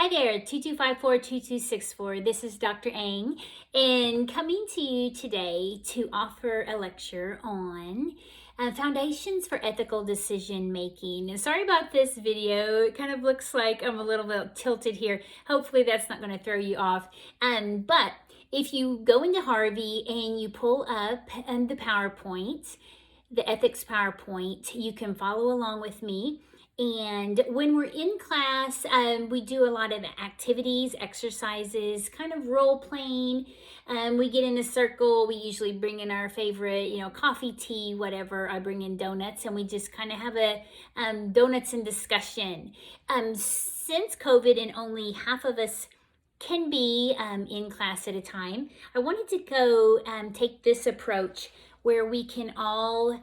Hi there, 2254-2264. This is Dr. Ang, and coming to you today to offer a lecture on foundations for ethical decision making. And sorry about this video. It kind of looks like I'm a little bit tilted here. Hopefully that's not going to throw you off. But if you go into Harvey and you pull up the PowerPoint, the ethics PowerPoint, you can follow along with me. And when we're in class, we do a lot of activities, exercises, kind of role playing. We get in a circle. We usually bring in our favorite, coffee, tea, whatever. I bring in donuts, and we just kind of have a donuts and discussion. Since COVID and only half of us can be in class at a time, I wanted to go take this approach where we can all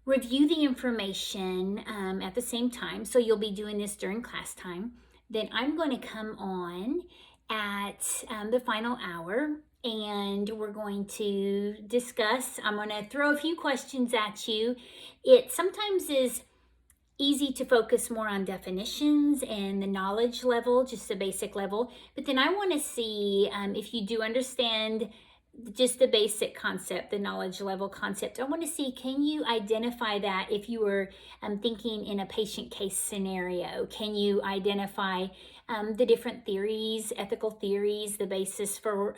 review the information at the same time. So you'll be doing this during class time. Then I'm going to come on at the final hour, and we're going to discuss. I'm going to throw a few questions at you. It sometimes is easy to focus more on definitions and the knowledge level, just the basic level. But then I want to see if you do understand just the basic concept, the knowledge level concept. I want to see, can you identify that if you were thinking in a patient case scenario? Can you identify the different theories, ethical theories, the basis for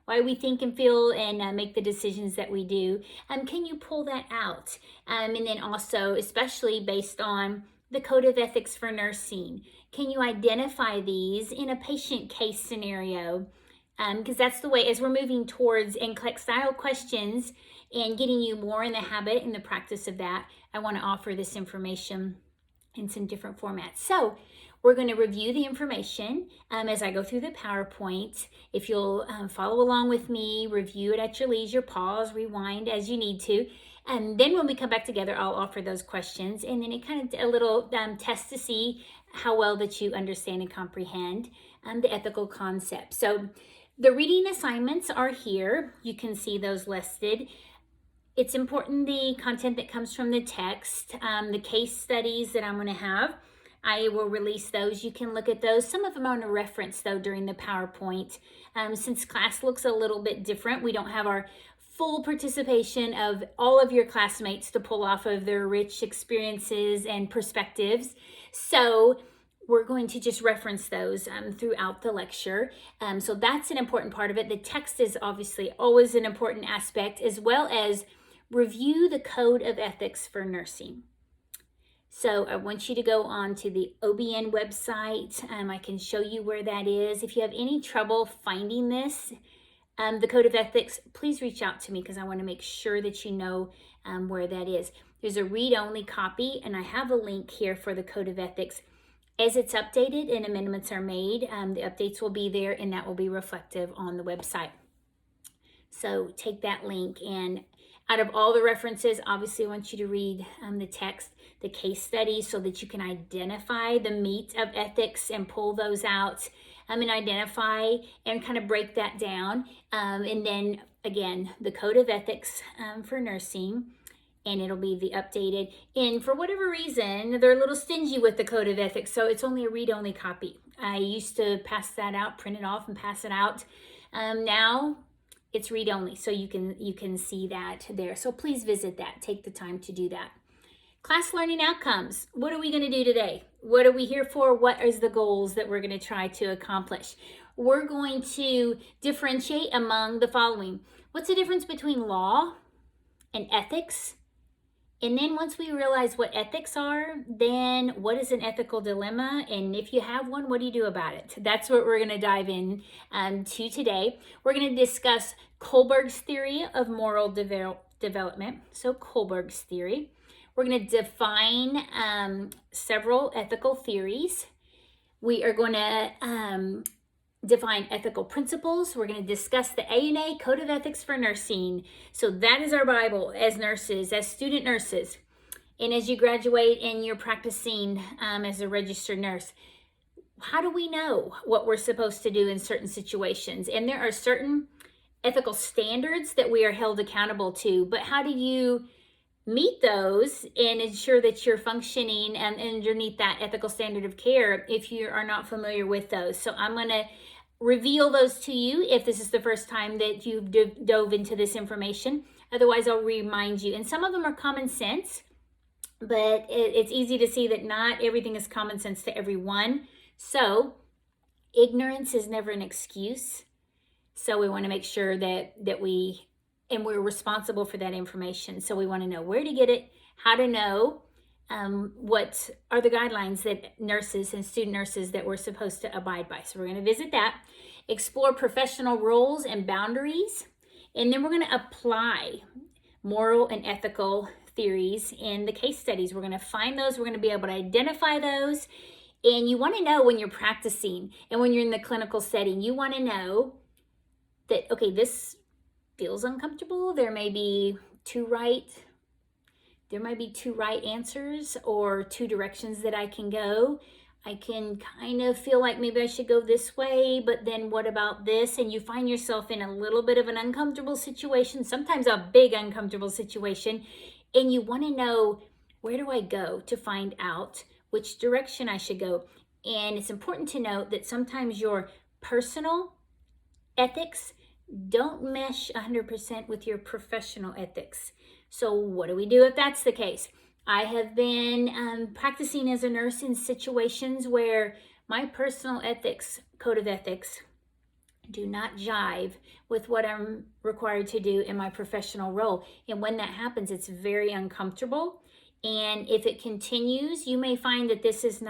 why we think and feel and make the decisions that we do? Can you pull that out? And then also, especially based on the Code of Ethics for Nursing, can you identify these in a patient case scenario? Because that's the way, as we're moving towards NCLEX style questions and getting you more in the habit and the practice of that, I want to offer this information in some different formats. So we're going to review the information as I go through the PowerPoint. If you'll follow along with me, review it at your leisure, pause, rewind as you need to. And then when we come back together, I'll offer those questions. And then it kind of a little test to see how well that you understand and comprehend the ethical concept. So the reading assignments are here. You can see those listed. It's important, the content that comes from the text, the case studies that I'm going to have, I will release those. You can look at those. Some of them are on a reference, though, during the PowerPoint. Since class looks a little bit different, we don't have our full participation of all of your classmates to pull off of their rich experiences and perspectives. So we're going to just reference those throughout the lecture. So that's an important part of it. The text is obviously always an important aspect, as well as review the Code of Ethics for Nursing. So I want you to go on to the OBN website. I can show you where that is. If you have any trouble finding this, the Code of Ethics, please reach out to me because I want to make sure that you know where that is. There's a read-only copy, and I have a link here for the Code of Ethics. As it's updated and amendments are made, the updates will be there, and that will be reflective on the website. So take that link, and out of all the references, obviously I want you to read the text, the case studies, so that you can identify the meat of ethics and pull those out and identify and kind of break that down. And then again, the Code of Ethics for Nursing, and it'll be the updated. And for whatever reason, they're a little stingy with the Code of Ethics, so it's only a read-only copy. I used to pass that out, print it off, and pass it out. Now it's read-only, so you can see that there. So please visit that. Take the time to do that. Class learning outcomes. What are we going to do today? What are we here for? What is the goals that we're going to try to accomplish? We're going to differentiate among the following. What's the difference between law and ethics? And then once we realize what ethics are, then what is an ethical dilemma? And if you have one, what do you do about it? That's what we're going to dive in to today. We're going to discuss Kohlberg's theory of moral development. So Kohlberg's theory. We're going to define several ethical theories. We are going to define ethical principles. We're going to discuss the ANA Code of Ethics for Nursing. So that is our Bible as nurses, as student nurses. And as you graduate and you're practicing as a registered nurse, how do we know what we're supposed to do in certain situations? And there are certain ethical standards that we are held accountable to, but how do you meet those and ensure that you're functioning underneath that ethical standard of care if you are not familiar with those. So I'm going to reveal those to you if this is the first time that you've dove into this information. Otherwise, I'll remind you. And some of them are common sense, but it's easy to see that not everything is common sense to everyone. So ignorance is never an excuse. So we want to make sure that we're responsible for that information. So we want to know where to get it, how to know, what are the guidelines that nurses and student nurses that we're supposed to abide by. So we're going to visit that, explore professional roles and boundaries, and then we're going to apply moral and ethical theories in the case studies. We're going to find those. We're going to be able to identify those. And you want to know when you're practicing and when you're in the clinical setting, you want to know that, okay, this feels uncomfortable. There may be two right answers or two directions that I can go. I can kind of feel like maybe I should go this way, but then what about this? And you find yourself in a little bit of an uncomfortable situation, sometimes a big uncomfortable situation, and you want to know, where do I go to find out which direction I should go? And it's important to note that sometimes your personal ethics don't mesh 100% with your professional ethics. So what do we do if that's the case? I have been practicing as a nurse in situations where my personal ethics, code of ethics, do not jive with what I'm required to do in my professional role. And when that happens, it's very uncomfortable. And if it continues, you may find that this is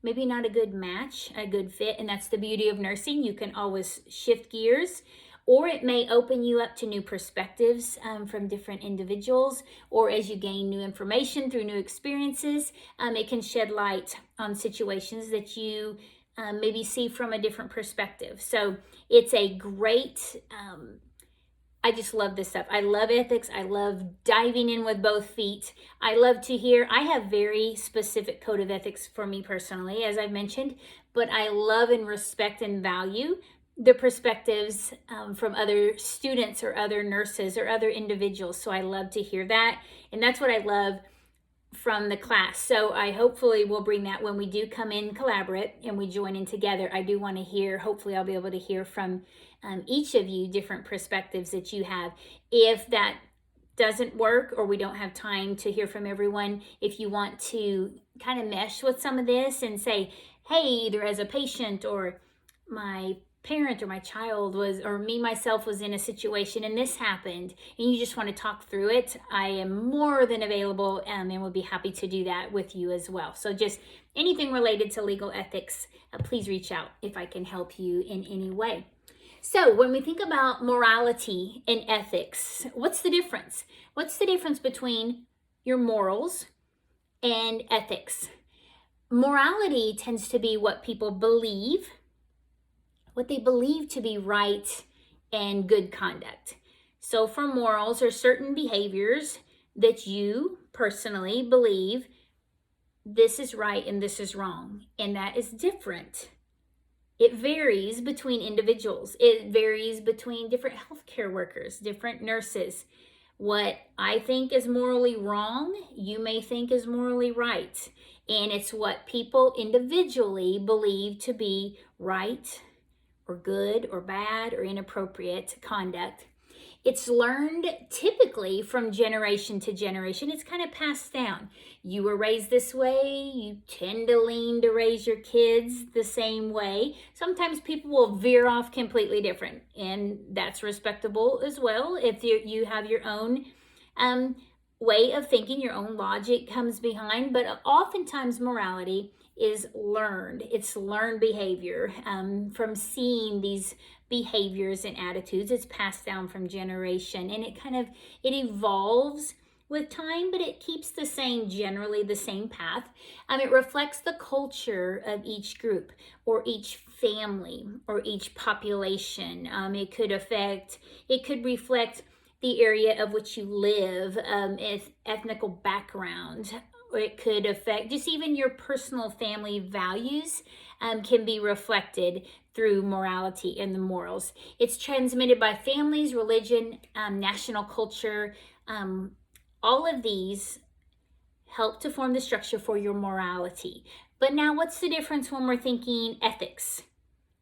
maybe not a good match, a good fit. And that's the beauty of nursing. You can always shift gears, or it may open you up to new perspectives from different individuals, or as you gain new information through new experiences, it can shed light on situations that you maybe see from a different perspective. So it's a great, I just love this stuff. I love ethics. I love diving in with both feet. I love to hear, I have very specific code of ethics for me personally, as I've mentioned, but I love and respect and value the perspectives from other students or other nurses or other individuals. So I love to hear that. And that's what I love from the class. So I hopefully will bring that when we do come in collaborate and we join in together. I do want to hear, hopefully I'll be able to hear from each of you different perspectives that you have. If that doesn't work or we don't have time to hear from everyone, if you want to kind of mesh with some of this and say, hey, either as a patient or my parent or my child or me myself was in a situation and this happened and you just want to talk through it, I am more than available and would be happy to do that with you as well. So just anything related to legal ethics, please reach out if I can help you in any way. So when we think about morality and ethics, what's the difference? What's the difference between your morals and ethics? Morality tends to be what people believe, what they believe to be right and good conduct. So for morals are certain behaviors that you personally believe this is right and this is wrong, and that is different. It varies between individuals. It varies between different healthcare workers, different nurses. What I think is morally wrong, you may think is morally right. And it's what people individually believe to be right or good or bad or inappropriate conduct. It's learned typically from generation to generation. It's kind of passed down. You were raised this way. You tend to lean to raise your kids the same way. Sometimes people will veer off completely different, and that's respectable as well. If you have your own way of thinking, your own logic comes behind, but oftentimes morality is learned. It's learned behavior from seeing these behaviors and attitudes. It's passed down from generation, and it evolves with time, but it keeps generally the same path. It reflects the culture of each group or each family or each population. It could reflect the area of which you live, ethnical background, or it could affect just even your personal family values can be reflected through morality and the morals. It's transmitted by families, religion, national culture, All of these help to form the structure for your morality. But now, what's the difference when we're thinking ethics?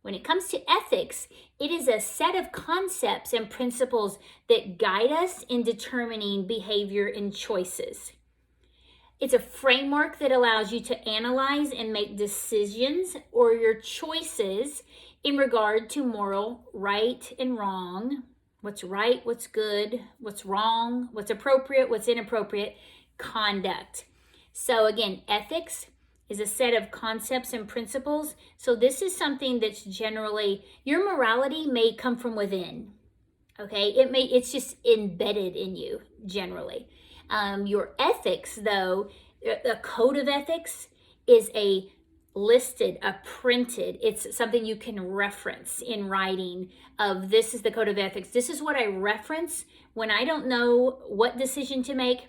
When it comes to ethics, it is a set of concepts and principles that guide us in determining behavior and choices. It's a framework that allows you to analyze and make decisions or your choices in regard to moral right and wrong, what's right, what's good, what's wrong, what's appropriate, what's inappropriate conduct. So again, ethics is a set of concepts and principles. So this is something that's generally, your morality may come from within. Okay, it's just embedded in you generally. Your ethics, though, a code of ethics is a printed, it's something you can reference in writing of this is the code of ethics. This is what I reference when I don't know what decision to make.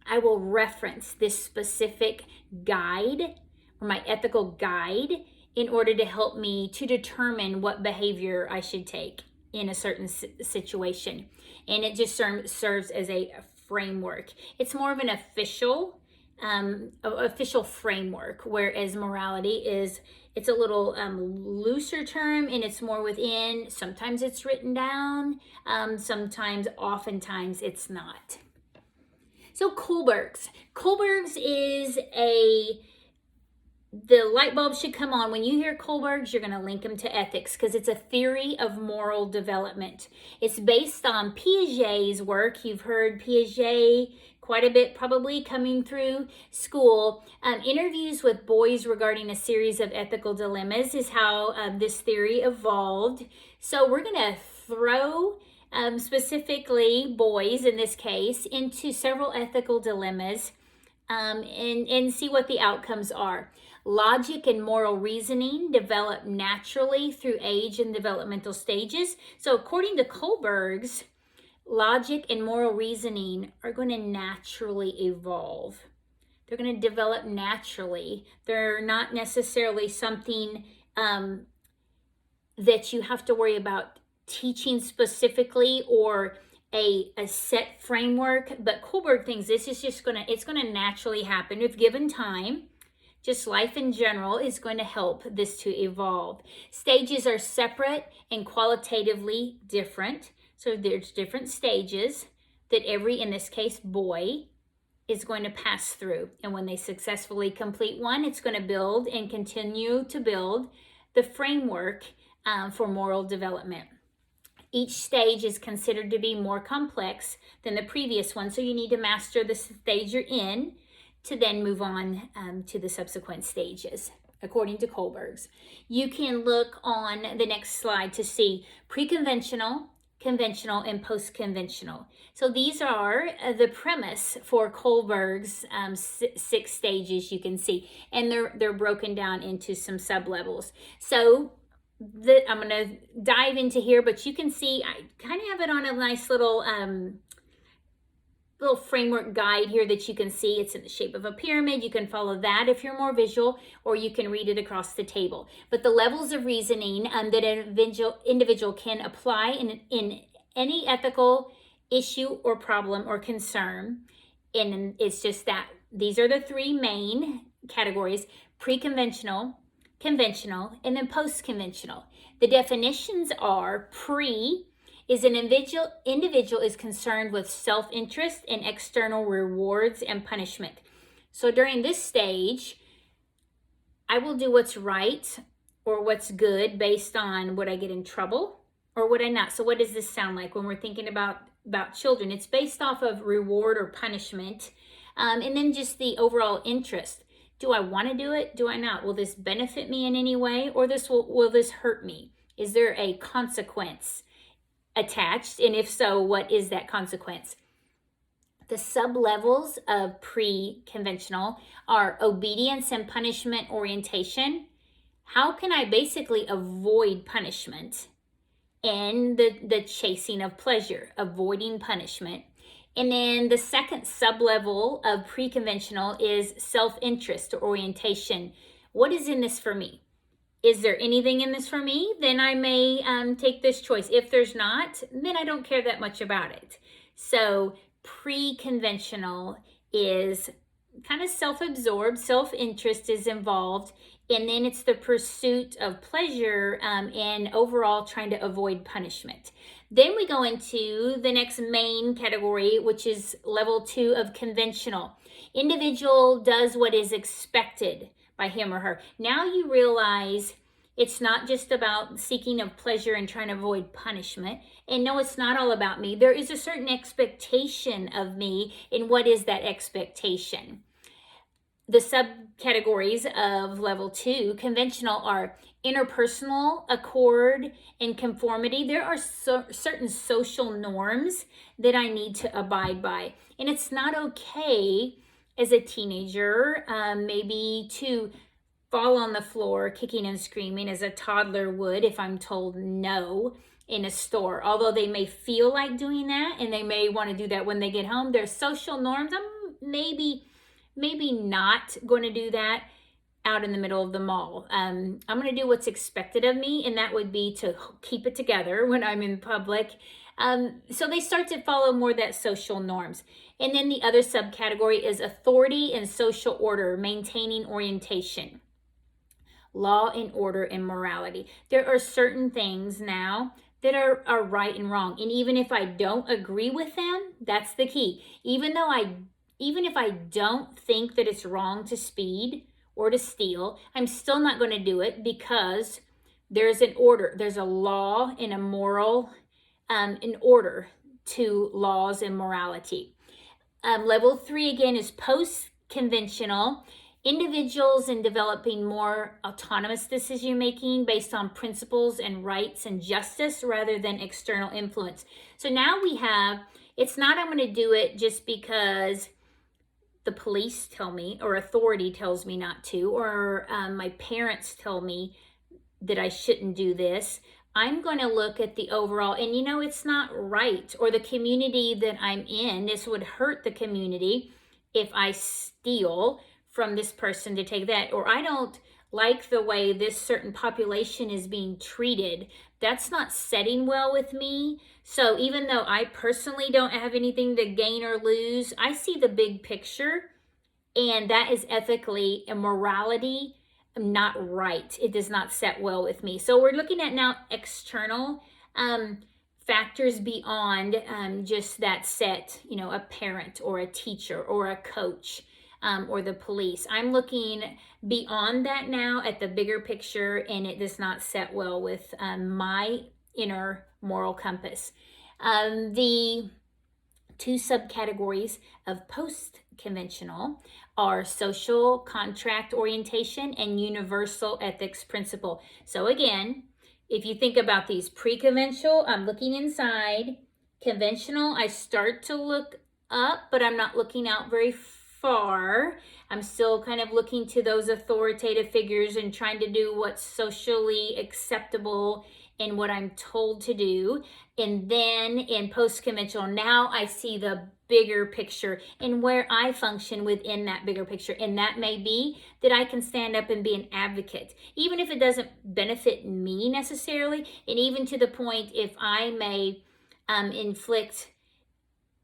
I will reference this specific guide or my ethical guide in order to help me to determine what behavior I should take in a certain situation. And it just serves as a framework. It's more of an official framework, whereas morality it's a little looser term, and it's more within. Sometimes it's written down, oftentimes it's not. So Kohlberg's is the light bulb should come on. When you hear Kohlberg's, you're going to link them to ethics because it's a theory of moral development. It's based on Piaget's work. You've heard Piaget quite a bit probably coming through school. Interviews with boys regarding a series of ethical dilemmas is how this theory evolved. So we're going to throw specifically boys in this case into several ethical dilemmas and see what the outcomes are. Logic and moral reasoning develop naturally through age and developmental stages. So according to Kohlberg's, logic and moral reasoning are going to naturally evolve. They're going to develop naturally. They're not necessarily something that you have to worry about teaching specifically or a set framework. But Kohlberg thinks this is just going to naturally happen if given time. Just life in general is going to help this to evolve. Stages are separate and qualitatively different. So there's different stages that in this case, boy is going to pass through. And when they successfully complete one, it's going to build and continue to build the framework for moral development. Each stage is considered to be more complex than the previous one. So you need to master the stage you're in to then move on to the subsequent stages, according to Kohlberg's. You can look on the next slide to see pre-conventional, conventional, and post-conventional. So these are the premise for Kohlberg's 6 stages you can see, and they're broken down into some sub-levels. So I'm going to dive into here, but you can see I kind of have it on a nice little framework guide here that you can see. It's in the shape of a pyramid. You can follow that if you're more visual, or you can read it across the table. But the levels of reasoning that an individual can apply in any ethical issue or problem or concern, and it's just that these are the 3 main categories: pre-conventional, conventional, and then post-conventional. The definitions are: pre is an individual is concerned with self-interest and external rewards and punishment. So during this stage, I will do what's right or what's good based on would I get in trouble or would I not. So what does this sound like when we're thinking about children? It's based off of reward or punishment, and then just the overall interest. Do I want to do it? Do I not? Will this benefit me in any way, or will this hurt me? Is there a consequence attached? And if so, what is that consequence? The sub-levels of pre-conventional are obedience and punishment orientation. How can I basically avoid punishment? And the chasing of pleasure, avoiding punishment. And then the second sub-level of pre-conventional is self-interest or orientation. What is in this for me? Is there anything in this for me? Then I may take this choice. If there's not, then I don't care that much about it. So Pre-conventional is kind of self-absorbed, self-interest is involved, and then it's the pursuit of pleasure and overall trying to avoid punishment. Then we go into the next main category, which is level 2 of conventional. Individual does what is expected by him or her. Now you realize it's not just about seeking of pleasure and trying to avoid punishment. And no, it's not all about me. There is a certain expectation of me, and what is that expectation? The subcategories of level 2, conventional, are interpersonal, accord, and conformity. There are certain social norms that I need to abide by. And it's not okay as a teenager, maybe to fall on the floor kicking and screaming as a toddler would if I'm told no in a store. Although they may feel like doing that and they may want to do that when they get home, there's social norms. I'm maybe not going to do that out in the middle of the mall. I'm going to do what's expected of me, and that would be to keep it together when I'm in public. So they start to follow more that social norms. And then the other subcategory is authority and social order, maintaining orientation. Law and order and morality. There are certain things now that are right and wrong. And even if I don't agree with them, that's the key. Even if I don't think that it's wrong to speed or to steal, I'm still not going to do it, because there's an order. There's a law and a moral, an order to laws and morality. Level 3 again is post-conventional. Individuals in developing more autonomous decision making based on principles and rights and justice rather than external influence. So now we have, it's not I'm going to do it just because the police tell me, or authority tells me not to, or my parents tell me that I shouldn't do this. I'm going to look at the overall, and it's not right, or the community that I'm in, this would hurt the community if I steal from this person to take that, or I don't like the way this certain population is being treated. That's not setting well with me. So even though I personally don't have anything to gain or lose, I see the big picture, and that is ethically and morality not right. It does not set well with me. So we're looking at now external factors beyond just that set, a parent or a teacher or a coach. Or the police. I'm looking beyond that now at the bigger picture, and it does not set well with my inner moral compass. The two subcategories of post-conventional are social contract orientation and universal ethics principle. So again, if you think about these, pre-conventional, I'm looking inside. Conventional, I start to look up, but I'm not looking out very far. I'm still kind of looking to those authoritative figures and trying to do what's socially acceptable and what I'm told to do. And then in post-conventional, now I see the bigger picture and where I function within that bigger picture. And that may be that I can stand up and be an advocate, even if it doesn't benefit me necessarily. And even to the point, if I may inflict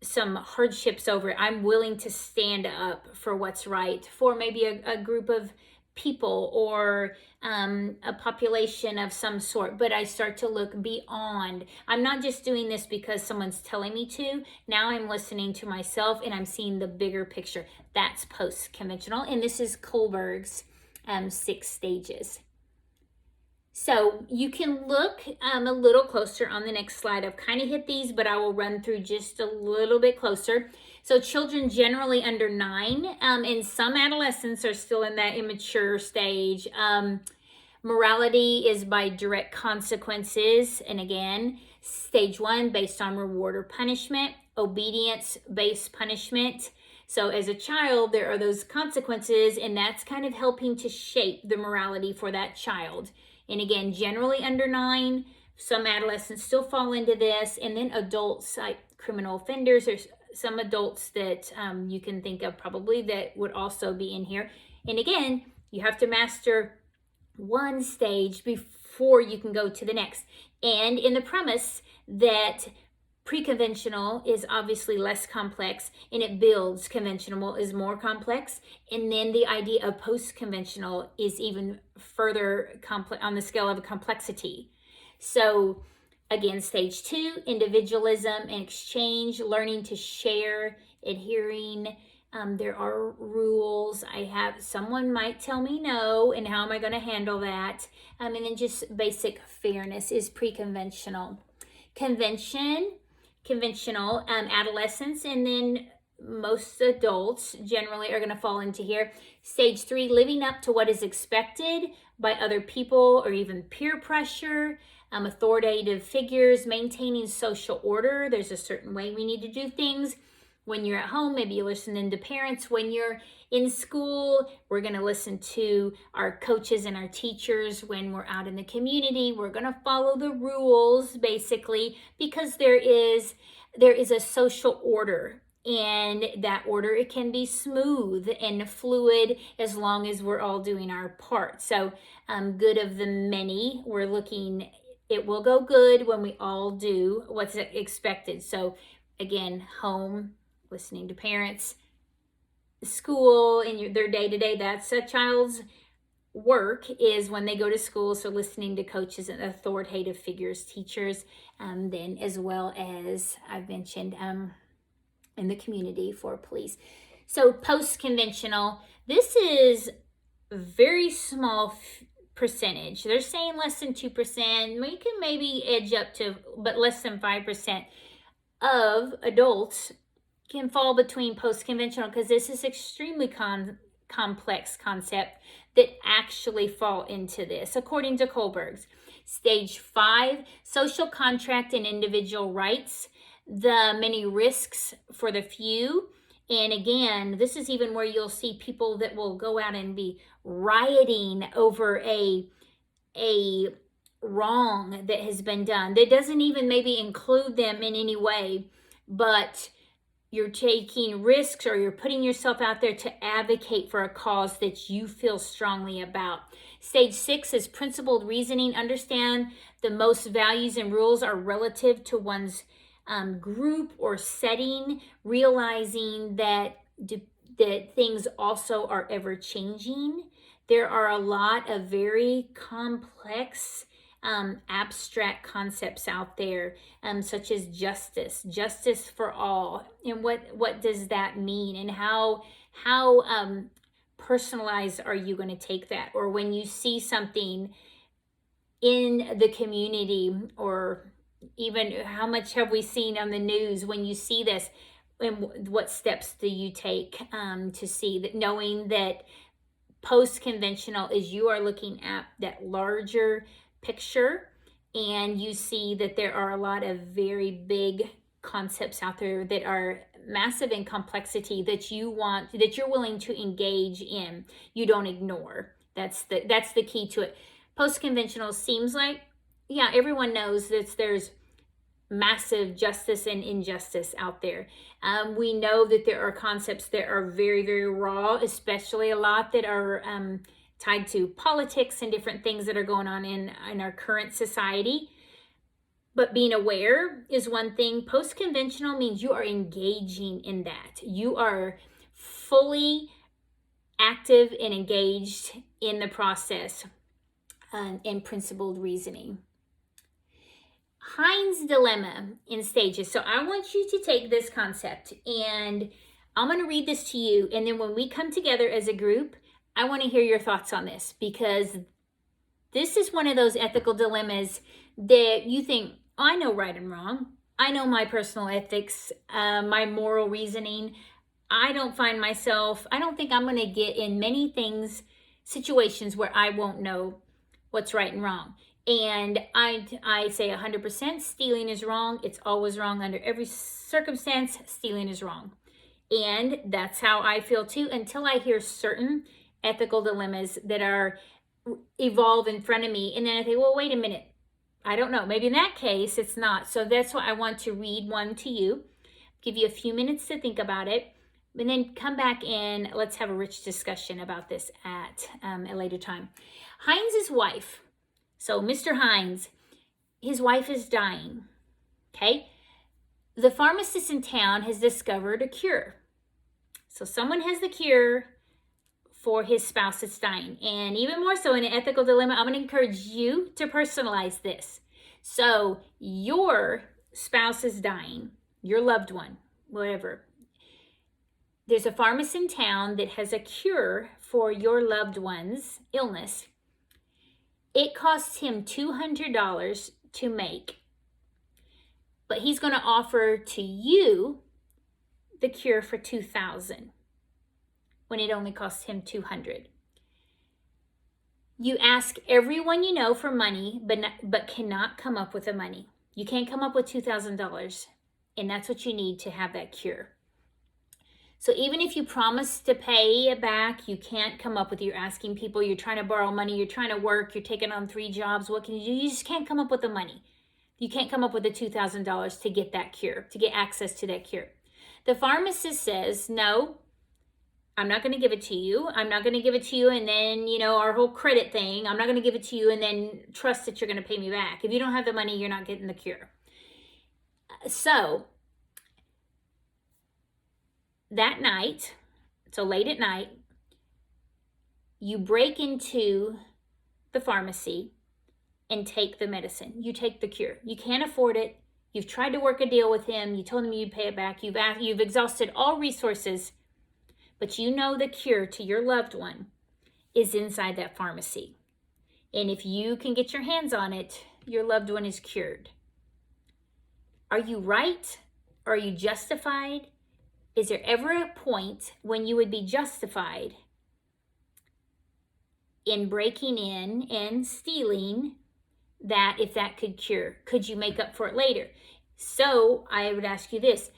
some hardships over it, I'm willing to stand up for what's right for maybe a group of people or a population of some sort. But I start to look beyond. I'm not just doing this because someone's telling me to. Now I'm listening to myself and I'm seeing the bigger picture. That's post-conventional. And this is Kohlberg's 6 stages. So you can look a little closer on the next slide. I've kind of hit these, but I will run through just a little bit closer. So children generally under 9, and some adolescents are still in that immature stage. Morality is by direct consequences. And again, stage 1, based on reward or punishment. Obedience-based punishment. So as a child, there are those consequences, and that's kind of helping to shape the morality for that child. And again, generally under 9, some adolescents still fall into this. And then adults, like criminal offenders, there's some adults that you can think of probably that would also be in here. And again, you have to master one stage before you can go to the next. And in the premise that Pre-conventional is obviously less complex, and it builds. Conventional is more complex. And then the idea of post-conventional is even further complex on the scale of complexity. So again, stage 2, individualism and exchange, learning to share, adhering. There are rules. Someone might tell me no, and how am I going to handle that? And then just basic fairness is pre-conventional. Conventional, adolescents, and then most adults generally are going to fall into here. Stage 3, living up to what is expected by other people or even peer pressure, authoritative figures, maintaining social order. There's a certain way we need to do things. When you're at home, maybe you're listening to parents. When you're in school, we're going to listen to our coaches and our teachers. When we're out in the community, we're going to follow the rules, basically, because there is a social order. And that order, it can be smooth and fluid as long as we're all doing our part. So good of the many, we're looking, it will go good when we all do what's expected. So again, home, listening to parents, school, and their day-to-day, that's a child's work, is when they go to school. So listening to coaches and authoritative figures, teachers, then as well as I've mentioned in the community for police. So post-conventional, this is very small percentage. They're saying less than 2%. We can maybe edge up to, but less than 5% of adults can fall between post-conventional, because this is extremely complex concept that actually fall into this, according to Kohlberg's. Stage 5, social contract and individual rights, the many risks for the few. And again, this is even where you'll see people that will go out and be rioting over a wrong that has been done that doesn't even maybe include them in any way, but you're taking risks or you're putting yourself out there to advocate for a cause that you feel strongly about. Stage 6 is principled reasoning. Understand the most values and rules are relative to one's group or setting, realizing that things also are ever changing. There are a lot of very complex abstract concepts out there, such as justice for all, and what does that mean, and how personalized are you going to take that? Or when you see something in the community, or even how much have we seen on the news, when you see this, and what steps do you take to see that, knowing that post-conventional is you are looking at that larger picture, and you see that there are a lot of very big concepts out there that are massive in complexity that you're willing to engage in. You don't ignore. That's the key to it. Post-conventional seems like, yeah, everyone knows that there's massive justice and injustice out there. We know that there are concepts that are very, very raw, especially a lot that are tied to politics and different things that are going on in our current society. But being aware is one thing. Post-conventional means you are engaging in that. You are fully active and engaged in the process and principled reasoning. Heinz dilemma in stages. So I want you to take this concept, and I'm going to read this to you. And then when we come together as a group, I want to hear your thoughts on this, because this is one of those ethical dilemmas that you think, oh, I know right and wrong. I know my personal ethics, my moral reasoning. I don't think I'm going to get in many situations where I won't know what's right and wrong. And I say 100% stealing is wrong. It's always wrong under every circumstance. Stealing is wrong. And that's how I feel too, until I hear certain ethical dilemmas that are evolve in front of me. And then I think, well, wait a minute. I don't know. Maybe in that case, it's not. So that's why I want to read one to you, give you a few minutes to think about it, and then come back and let's have a rich discussion about this at a later time. Heinz's wife. So Mr. Heinz, his wife is dying, okay? the pharmacist in town has discovered a cure. So someone has the cure for his spouse that's dying. And even more so in an ethical dilemma, I'm going to encourage you to personalize this. So your spouse is dying, your loved one, whatever. There's a pharmacist in town that has a cure for your loved one's illness. It costs him $200 to make, but he's going to offer to you the cure for $2,000 when it only costs him $200. You ask everyone you know for money, but cannot come up with the money. You can't come up with $2,000, and that's what you need to have that cure. So even if you promise to pay it back, you can't come up with it. You're asking people, you're trying to borrow money, you're trying to work, you're taking on 3 jobs. What can you do? You just can't come up with the money. You can't come up with the $2,000 to get that cure, to get access to that cure. The pharmacist says, no, I'm not going to give it to you. I'm not going to give it to you and then, our whole credit thing, I'm not going to give it to you and then trust that you're going to pay me back. If you don't have the money, you're not getting the cure. So that night, so late at night, you break into the pharmacy and take the medicine. You take the cure. You can't afford it. You've tried to work a deal with him. You told him you'd pay it back. You've exhausted all resources, but you know the cure to your loved one is inside that pharmacy. And if you can get your hands on it, your loved one is cured. Are you right? Are you justified? Is there ever a point when you would be justified in breaking in and stealing that if that could cure? Could you make up for it later? So I would ask you this.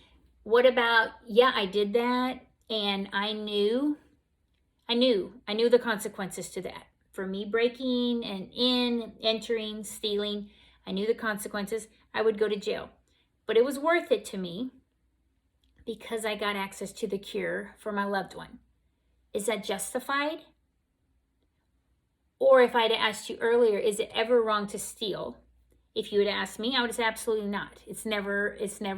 What about, I did that and I knew the consequences to that. For me breaking and entering, stealing, I knew the consequences. I would go to jail. But it was worth it to me because I got access to the cure for my loved one. Is that justified? Or if I'd asked you earlier, is it ever wrong to steal? If you had asked me, I would say absolutely not. It's never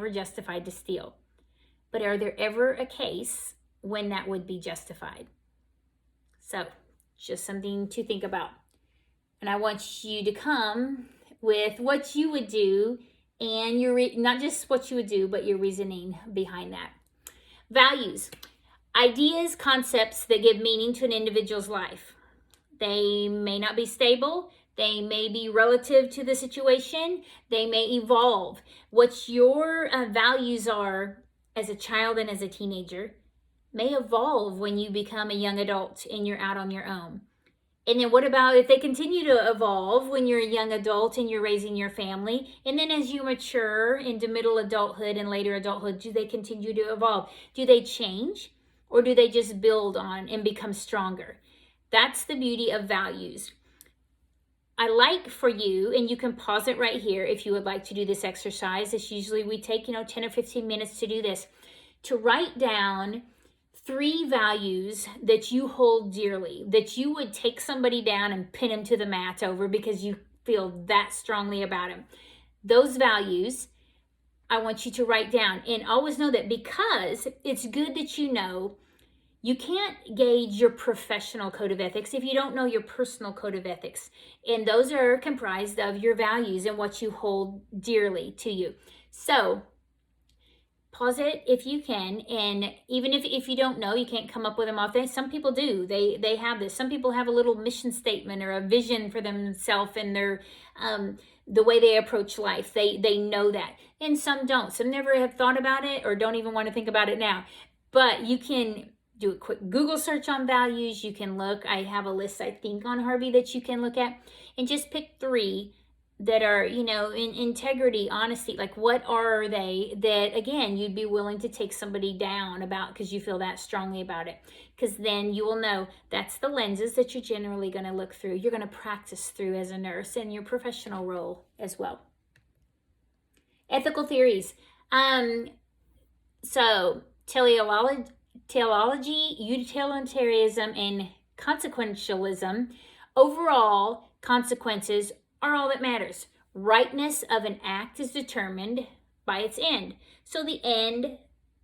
justified to steal. But are there ever a case when that would be justified? So, just something to think about. And I want you to come with what you would do and not just what you would do, but your reasoning behind that. Values. Ideas, concepts that give meaning to an individual's life. They may not be stable. They may be relative to the situation. They may evolve. What your values are as a child and as a teenager may evolve when you become a young adult and you're out on your own. And then what about if they continue to evolve when you're a young adult and you're raising your family? And then as you mature into middle adulthood and later adulthood, do they continue to evolve? Do they change or do they just build on and become stronger? That's the beauty of values. I like for you, and you can pause it right here if you would like to do this exercise. It's usually we take, 10 or 15 minutes to do this, to write down 3 values that you hold dearly, that you would take somebody down and pin them to the mat over because you feel that strongly about them. Those values, I want you to write down. And always know that because it's good that you can't gauge your professional code of ethics if you don't know your personal code of ethics. And those are comprised of your values and what you hold dearly to you. So pause it if you can, and even if you don't know, you can't come up with them off. Some people do. They have this. Some people have a little mission statement or a vision for themselves and their the way they approach life. They know that, and some don't. Some never have thought about it or don't even want to think about it now. But you can do a quick Google search on values. You can look. I have a list, I think, on Harvey that you can look at, and just pick 3 that are, in integrity, honesty. Like, what are they that, again, you'd be willing to take somebody down about because you feel that strongly about it? Because then you will know that's the lenses that you're generally going to look through. You're going to practice through as a nurse in your professional role as well. Ethical theories. So teleology, utilitarianism, and consequentialism. Overall, consequences are all that matters. Rightness of an act is determined by its end. So the end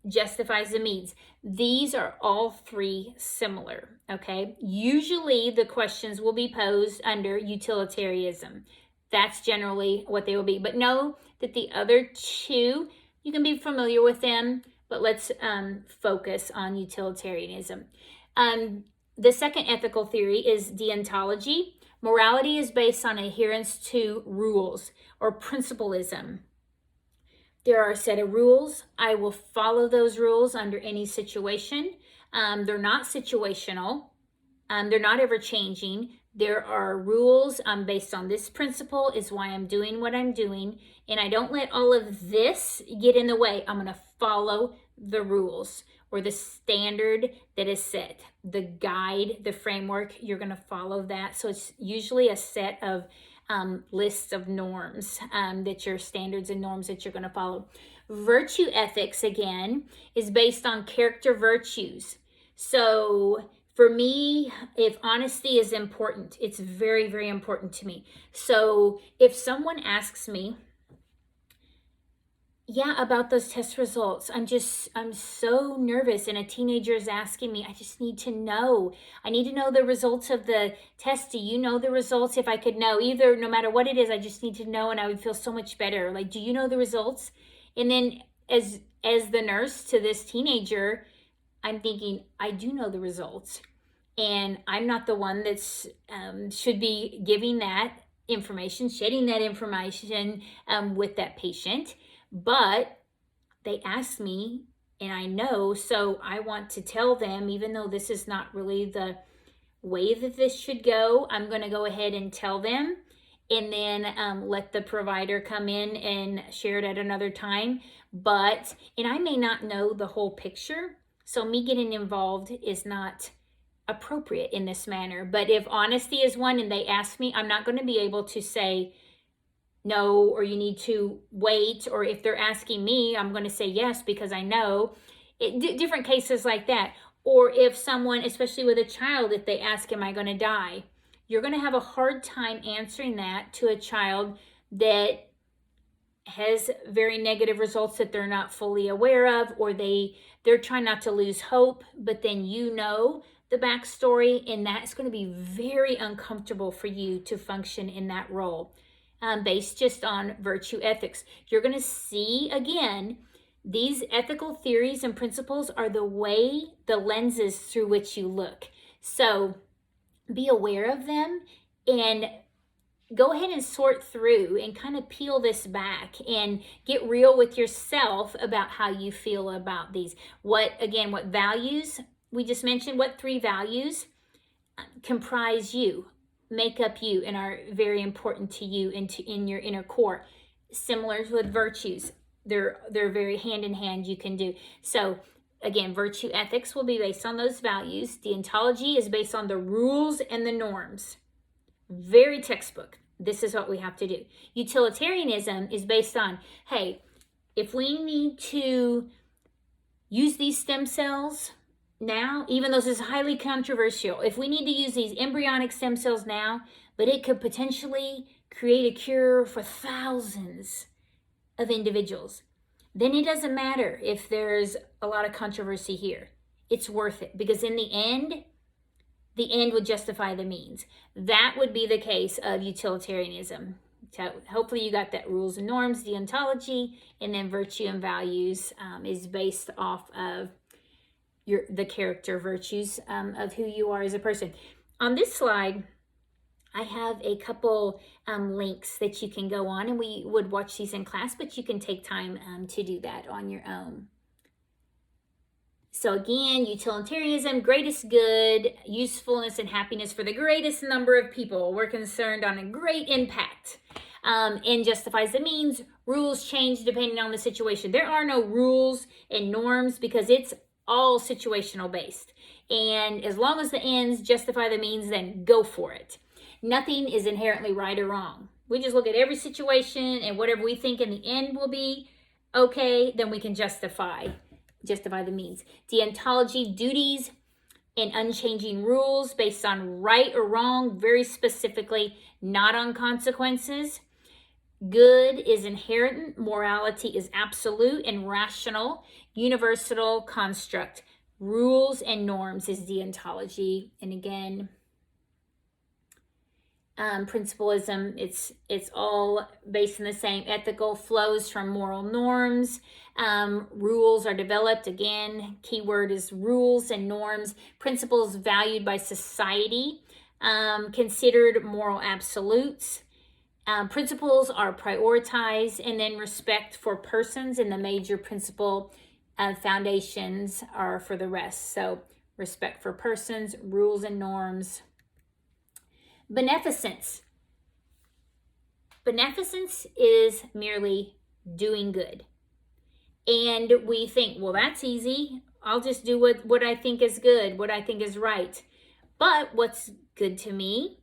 justifies the means. These are all three similar, okay? Usually the questions will be posed under utilitarianism. That's generally what they will be. But know that the other two, you can be familiar with them, but let's focus on utilitarianism. The second ethical theory is deontology. Morality is based on adherence to rules or principlism. There are a set of rules. I will follow those rules under any situation. They're not situational. They're not ever changing. There are rules based on this principle is why I'm doing what I'm doing. And I don't let all of this get in the way. I'm going to follow the rules or the standard that is set. The guide, the framework, you're going to follow that. So it's usually a set of lists of norms that your standards and norms that you're going to follow. Virtue ethics, again, is based on character virtues. So for me, if honesty is important, it's very, very important to me. So if someone asks me, about those test results, I'm so nervous, and a teenager is asking me, I just need to know. I need to know the results of the test. Do you know the results? If I could know, either, no matter what it is, I just need to know, and I would feel so much better. Like, do you know the results? And then as the nurse to this teenager, I'm thinking, I do know the results. And I'm not the one that's should be giving that information, sharing that information with that patient. But they asked me, and I know, so I want to tell them, even though this is not really the way that this should go, I'm going to go ahead and tell them, and then let the provider come in and share it at another time. And I may not know the whole picture, so me getting involved is not appropriate in this manner. But if honesty is one and they ask me, I'm not going to be able to say no, or you need to wait, or if they're asking me, I'm going to say yes because I know. Different cases like that. Or if someone, especially with a child, if they ask, am I going to die? You're going to have a hard time answering that to a child that has very negative results that they're not fully aware of, or they're trying not to lose hope, but then you know the backstory, and that's going to be very uncomfortable for you to function in that role. Based just on virtue ethics. You're going to see, again, these ethical theories and principles are the lenses through which you look. So be aware of them and go ahead and sort through and kind of peel this back and get real with yourself about how you feel about these. What values we just mentioned, what three values comprise you, make up you, and are very important to you in your inner core. Similar with virtues, they're very hand in hand. You can do so. Again, virtue ethics will be based on those values. Deontology is based on the rules and the norms. Very textbook. This is what we have to do. Utilitarianism is based on, hey, if we need to use these stem cells now, even though this is highly controversial, if we need to use these embryonic stem cells now, but it could potentially create a cure for thousands of individuals, then it doesn't matter if there's a lot of controversy here. It's worth it, because in the end would justify the means. That would be the case of utilitarianism. So hopefully you got that. Rules and norms, deontology, and then virtue and values is based off of the character virtues of who you are as a person. On this slide, I have a couple links that you can go on, and we would watch these in class, but you can take time to do that on your own. So again, utilitarianism, greatest good, usefulness and happiness for the greatest number of people. We're concerned on a great impact, and justifies the means. Rules change depending on the situation. There are no rules and norms because it's all situational based. And as long as the ends justify the means, then go for it. Nothing is inherently right or wrong. We just look at every situation, and whatever we think in the end will be okay, then we can justify the means. Deontology, duties and unchanging rules based on right or wrong, very specifically, not on consequences. Good is inherent, morality is absolute and rational, universal construct. Rules and norms is deontology. And again, principalism, it's all based in the same. Ethical flows from moral norms. Rules are developed. Again, keyword is rules and norms. Principles valued by society, considered moral absolutes. Principles are prioritized, and then respect for persons and the major principle foundations are for the rest. So respect for persons, rules and norms. Beneficence. Beneficence is merely doing good. And we think, well, that's easy. I'll just do what I think is good, what I think is right. But what's good to me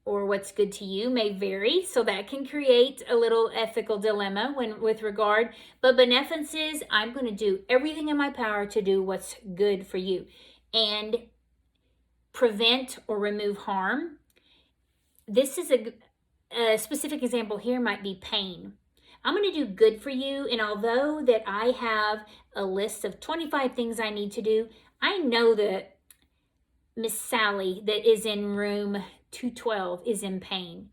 or what's good to you may vary, so that can create a little ethical dilemma with regard. But beneficence is, I'm going to do everything in my power to do what's good for you and prevent or remove harm. This is a specific example here might be pain. I'm going to do good for you, and although that I have a list of 25 things I need to do, I know that Miss Sally that is in room 212 is in pain.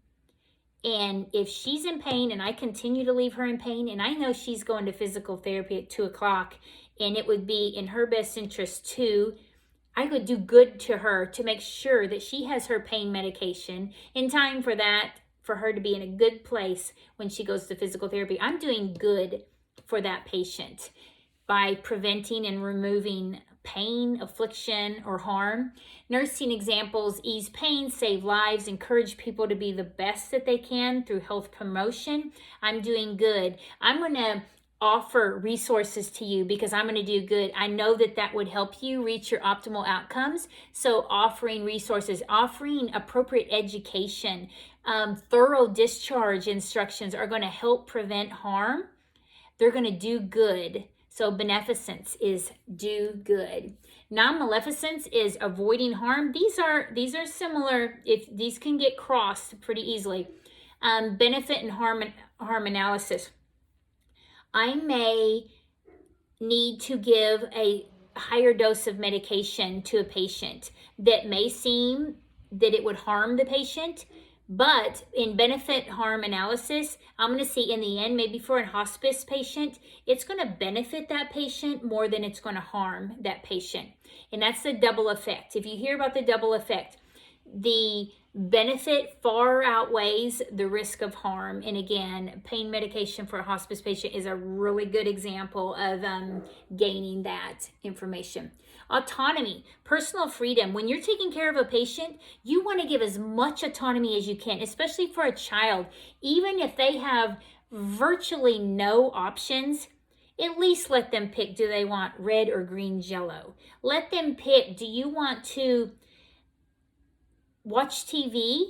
And if she's in pain and I continue to leave her in pain, and I know she's going to physical therapy at 2 o'clock, and it would be in her best interest too, I would do good to her to make sure that she has her pain medication in time for her to be in a good place when she goes to physical therapy. I'm doing good for that patient by preventing and removing pain, affliction, or harm. Nursing examples ease pain, save lives, encourage people to be the best that they can through health promotion. I'm doing good. I'm going to offer resources to you because I'm going to do good. I know that would help you reach your optimal outcomes. So offering resources, offering appropriate education, thorough discharge instructions are going to help prevent harm. They're going to do good. So beneficence is do good. Non-maleficence is avoiding harm. These are similar. If these can get crossed pretty easily. Benefit and harm analysis. I may need to give a higher dose of medication to a patient that may seem that it would harm the patient, but in benefit harm analysis, I'm going to see in the end, maybe for a hospice patient, it's going to benefit that patient more than it's going to harm that patient. And that's the double effect. If you hear about the double effect, the benefit far outweighs the risk of harm. And again, pain medication for a hospice patient is a really good example of gaining that information. Autonomy, personal freedom. When you're taking care of a patient, you want to give as much autonomy as you can, especially for a child. Even if they have virtually no options, at least let them pick, do they want red or green Jell-O? Let them pick, do you want to watch TV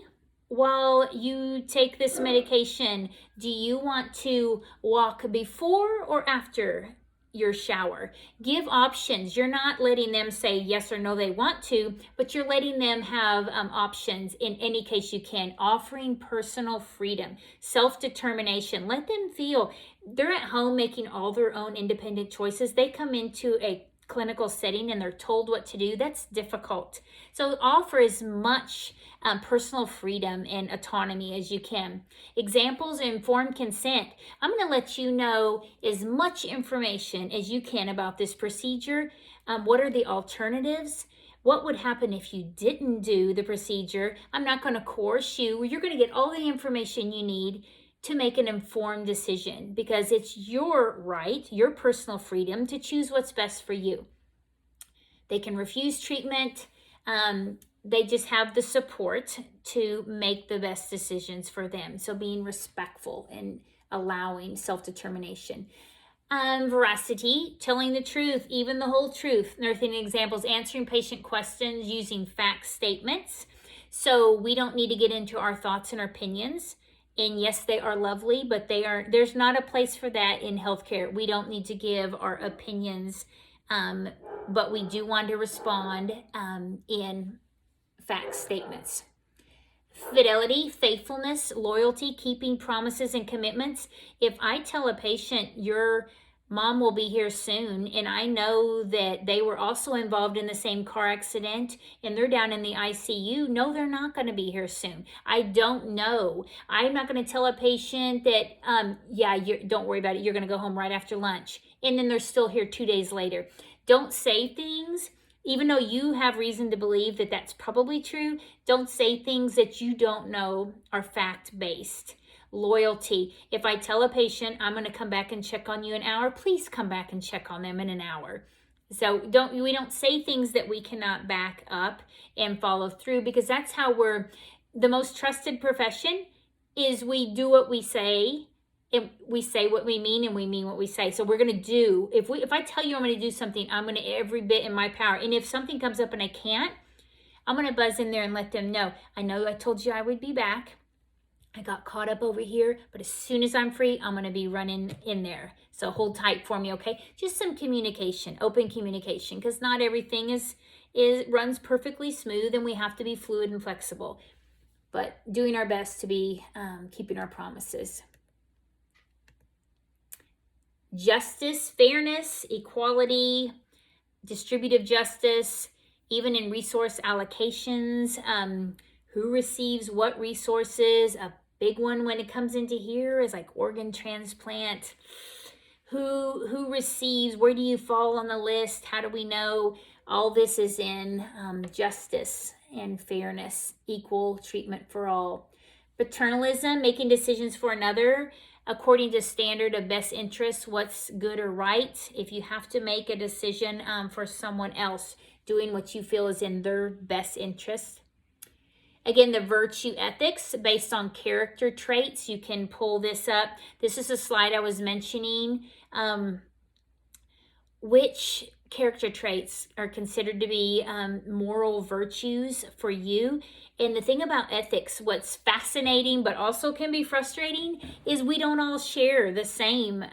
while you take this medication? Do you want to walk before or after your shower? Give options. You're not letting them say yes or no they want to, but you're letting them have options in any case you can. Offering personal freedom, self-determination. Let them feel they're at home making all their own independent choices. They come into a clinical setting and they're told what to do. That's difficult. So offer as much personal freedom and autonomy as you can. Examples: informed consent. I'm going to let you know as much information as you can about this procedure. What are the alternatives? What would happen if you didn't do the procedure? I'm not going to coerce you. You're going to get all the information you need to make an informed decision because it's your right, your personal freedom to choose what's best for you. They can refuse treatment. They just have the support to make the best decisions for them. So being respectful and allowing self-determination. Veracity, telling the truth, even the whole truth. Nursing examples: answering patient questions using fact statements. So we don't need to get into our thoughts and our opinions. And yes, they are lovely, but there's not a place for that in healthcare. We don't need to give our opinions, but we do want to respond in fact statements. Fidelity, faithfulness, loyalty, keeping promises and commitments. If I tell a patient your mom will be here soon, and I know that they were also involved in the same car accident and they're down in the ICU, no, they're not going to be here soon. I don't know. I'm not going to tell a patient that, don't worry about it, you're going to go home right after lunch, and then they're still here 2 days later. Don't say things, even though you have reason to believe that that's probably true. Don't say things that you don't know are fact-based. Loyalty. If I tell a patient I'm going to come back and check on you in an hour, please come back and check on them in an hour. So we don't say things that we cannot back up and follow through, because that's how we're the most trusted profession, is we do what we say, and we say what we mean, and we mean what we say. So we're going to do, if I tell you I'm going to do something, I'm going to every bit in my power. And if something comes up and I can't, I'm going to buzz in there and let them know. I know I told you I would be back. I got caught up over here, but as soon as I'm free, I'm going to be running in there. So hold tight for me, okay? Just some communication, open communication, because not everything runs perfectly smooth, and we have to be fluid and flexible. But doing our best to be keeping our promises. Justice, fairness, equality, distributive justice, even in resource allocations, who receives what resources. A big one when it comes into here is like organ transplant. Who receives, where do you fall on the list? How do we know? All this is in justice and fairness, equal treatment for all. Paternalism, making decisions for another according to standard of best interest, what's good or right. If you have to make a decision for someone else, doing what you feel is in their best interest. Again, the virtue ethics based on character traits. You can pull this up. This is a slide I was mentioning. Which character traits are considered to be moral virtues for you? And the thing about ethics, what's fascinating but also can be frustrating, is we don't all share the same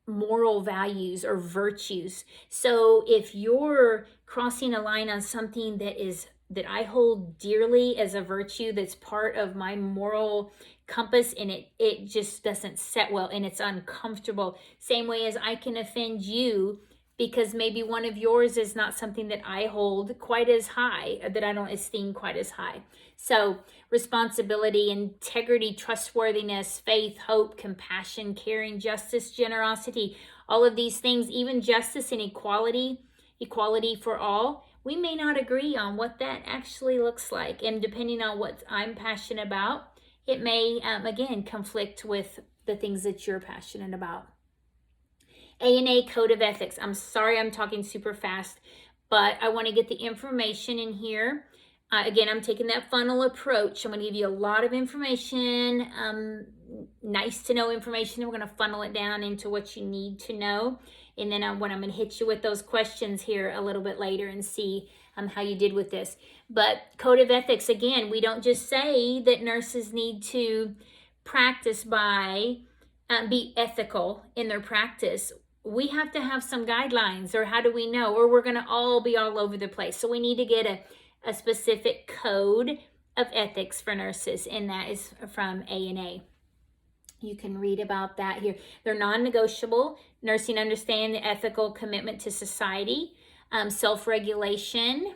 moral values or virtues. So if you're crossing a line on something that I hold dearly as a virtue, that's part of my moral compass, and it just doesn't set well and it's uncomfortable, same way as I can offend you because maybe one of yours is not something that I hold quite as high, that I don't esteem quite as high. So responsibility, integrity, trustworthiness, faith, hope, compassion, caring, justice, generosity, all of these things, even justice and equality for all, we may not agree on what that actually looks like. And depending on what I'm passionate about, it may, again, conflict with the things that you're passionate about. ANA Code of Ethics. I'm sorry I'm talking super fast, but I want to get the information in here. Again, I'm taking that funnel approach. I'm going to give you a lot of information, nice to know information, and we're going to funnel it down into what you need to know. And then I'm going to hit you with those questions here a little bit later and see how you did with this. But Code of Ethics, again, we don't just say that nurses need to practice by, be ethical in their practice. We have to have some guidelines, or how do we know? Or we're going to all be all over the place. So we need to get a specific code of ethics for nurses, and that is from ANA. You can read about that here. They're non-negotiable. Nursing understand the ethical commitment to society, self-regulation.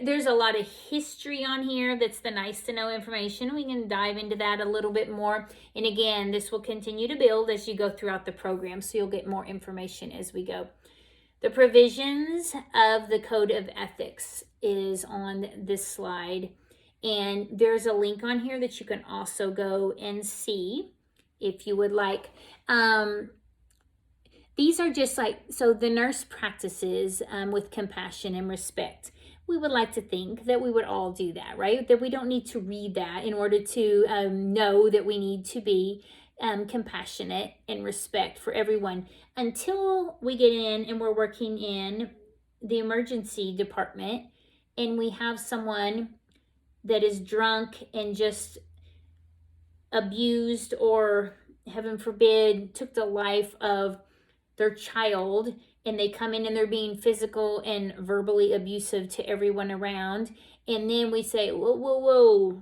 There's a lot of history on here that's the nice to know information. We can dive into that a little bit more. And again, this will continue to build as you go throughout the program, so you'll get more information as we go. The provisions of the Code of Ethics is on this slide. And there's a link on here that you can also go and see if you would like. These are just like, so the nurse practices with compassion and respect. We would like to think that we would all do that, right? That we don't need to read that in order to know that we need to be compassionate and respect for everyone, until we get in and we're working in the emergency department and we have someone that is drunk and just abused, or heaven forbid took the life of their child, and they come in and they're being physical and verbally abusive to everyone around, And then we say, whoa, whoa, whoa,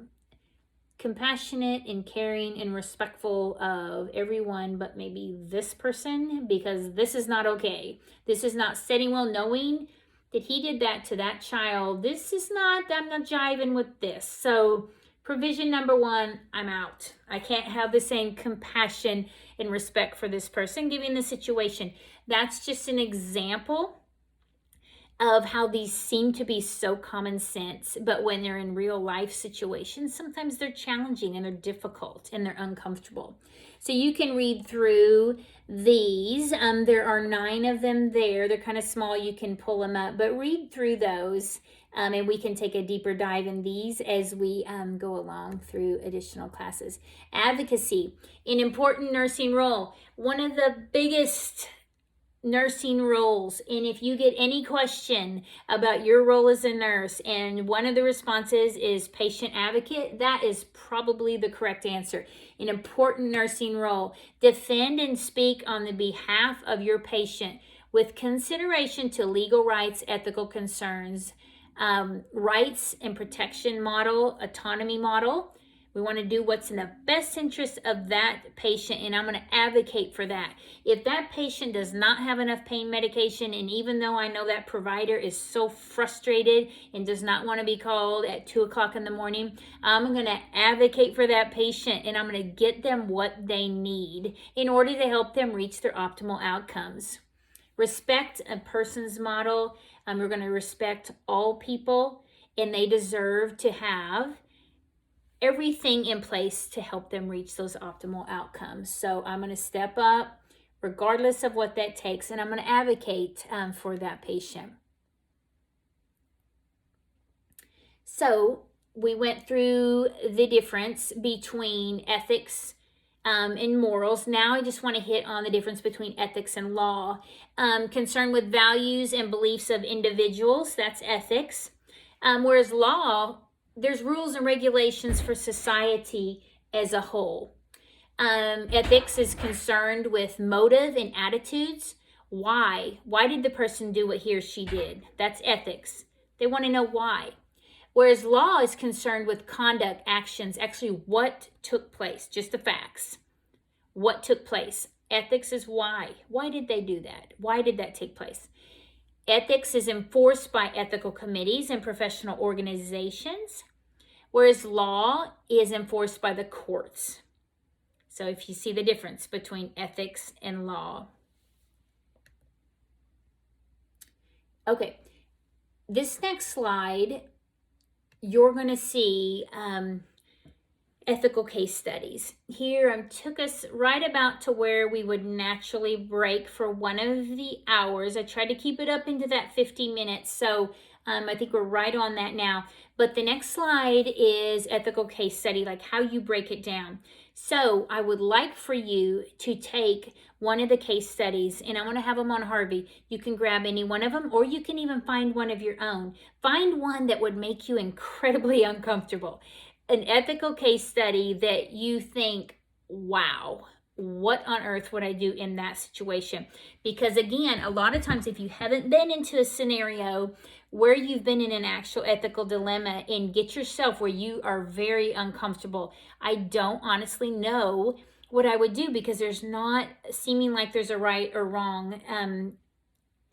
compassionate and caring and respectful of everyone but maybe this person, because this is not okay. This is not setting well, knowing that he did that to that child. This is not, I'm not jiving with this. So provision number one, I'm out. I can't have the same compassion and respect for this person given the situation. That's just an example of how these seem to be so common sense, but when they're in real life situations, sometimes they're challenging and they're difficult and they're uncomfortable. So you can read through these. There are 9 of them there. They're kind of small. You can pull them up, but read through those, and we can take a deeper dive in these as we go along through additional classes. Advocacy, an important nursing role. One of the biggest nursing roles, and if you get any question about your role as a nurse and one of the responses is patient advocate, that is probably the correct answer. An important nursing role. Defend and speak on the behalf of your patient with consideration to legal rights, ethical concerns, rights and protection model, autonomy model. We want to do what's in the best interest of that patient, and I'm going to advocate for that. If that patient does not have enough pain medication, and even though I know that provider is so frustrated and does not want to be called at 2 o'clock in the morning, I'm going to advocate for that patient, and I'm going to get them what they need in order to help them reach their optimal outcomes. Respect a person's model. We're going to respect all people, and they deserve to have everything in place to help them reach those optimal outcomes. So I'm going to step up regardless of what that takes, and I'm going to advocate for that patient. So we went through the difference between ethics and morals. Now I just want to hit on the difference between ethics and law. Concerned with values and beliefs of individuals, that's ethics. Whereas law, there's rules and regulations for society as a whole. Ethics is concerned with motive and attitudes. Why? Why did the person do what he or she did? That's ethics. They want to know why. Whereas law is concerned with conduct, actions, actually what took place, just the facts. What took place. Ethics is why. Why did they do that? Why did that take place? Ethics is enforced by ethical committees and professional organizations, whereas law is enforced by the courts. So if you see the difference between ethics and law. Okay, this next slide, you're going to see ethical case studies. Here I took us right about to where we would naturally break for one of the hours. I tried to keep it up into that 50 minutes, so I think we're right on that now. But the next slide is ethical case study, like how you break it down. So I would like for you to take one of the case studies, and I want to have them on Harvey. You can grab any one of them, or you can even find one of your own. Find one that would make you incredibly uncomfortable. An ethical case study that you think, wow, what on earth would I do in that situation? Because again, a lot of times if you haven't been into a scenario where you've been in an actual ethical dilemma and get yourself where you are very uncomfortable, I don't honestly know what I would do, because there's not seeming like there's a right or wrong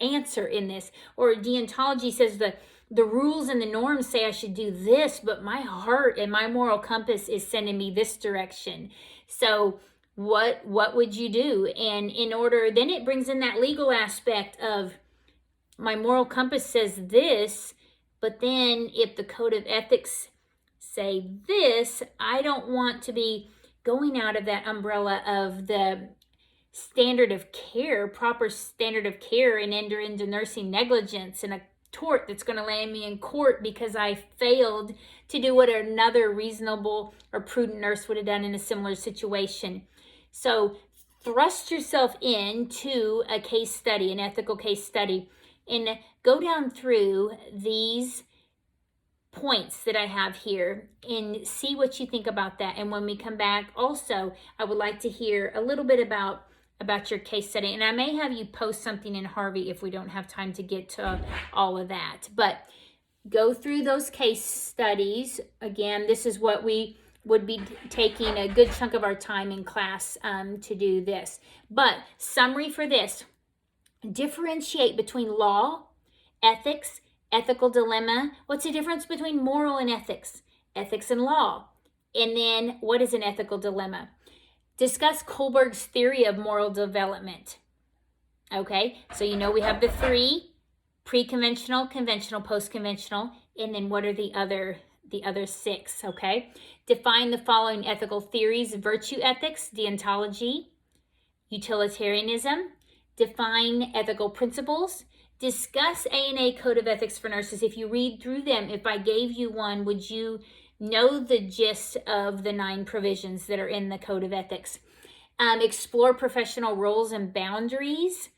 answer in this. Or deontology says the rules and the norms say I should do this, but my heart and my moral compass is sending me this direction. So what would you do? And in order, then it brings in that legal aspect of my moral compass says this, but then if the code of ethics say this, I don't want to be going out of that umbrella of the standard of care, proper standard of care, and enter into nursing negligence and a tort that's going to land me in court because I failed to do what another reasonable or prudent nurse would have done in a similar situation. So thrust yourself into a case study, an ethical case study, and go down through these points that I have here and see what you think about that. And when we come back, also, I would like to hear a little bit about your case study. And I may have you post something in Harvey if we don't have time to get to all of that. But go through those case studies. Again, this is what we would be taking a good chunk of our time in class to do this. But summary for this: differentiate between law, ethics, ethical dilemma. What's the difference between moral and ethics? Ethics and law. And then what is an ethical dilemma? Discuss Kohlberg's theory of moral development. Okay, so you know we have the three: pre-conventional, conventional, post-conventional, and then what are the other six? Okay, define the following ethical theories: virtue ethics, deontology, utilitarianism. Define ethical principles. Discuss ANA Code of Ethics for Nurses. If you read through them, if I gave you one, would you know the gist of the 9 provisions that are in the Code of Ethics? Explore professional roles and boundaries.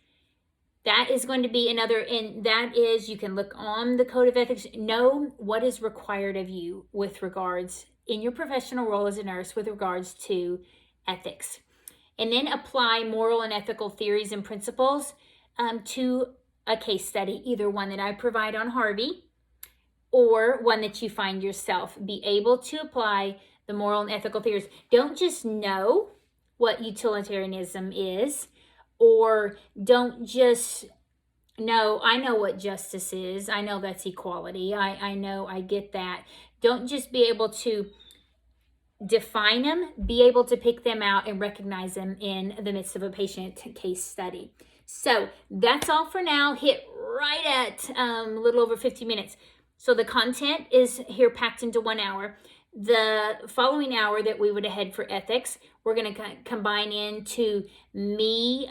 That is going to be another, and that is, you can look on the Code of Ethics, know what is required of you with regards in your professional role as a nurse with regards to ethics. And then apply moral and ethical theories and principles to a case study, either one that I provide on Harvey or one that you find yourself. Be able to apply the moral and ethical theories. Don't just know what utilitarianism is, or don't just know, I know what justice is. I know that's equality. I know, I get that. Don't just be able to define them, be able to pick them out and recognize them in the midst of a patient case study. So that's all for now. Hit right at a little over 50 minutes. So the content is here packed into 1 hour. The following hour that we would have had for ethics, we're going to combine into me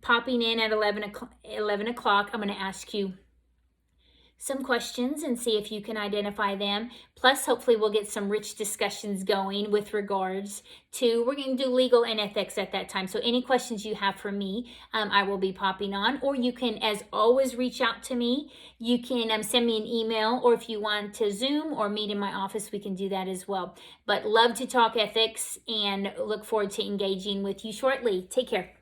popping in at 11 o'clock. I'm going to ask you some questions and see if you can identify them. Plus, hopefully we'll get some rich discussions going with regards to, we're going to do legal and ethics at that time. So any questions you have for me, I will be popping on, or you can, as always, reach out to me. You can send me an email, or if you want to Zoom or meet in my office, we can do that as well. But love to talk ethics and look forward to engaging with you shortly. Take care.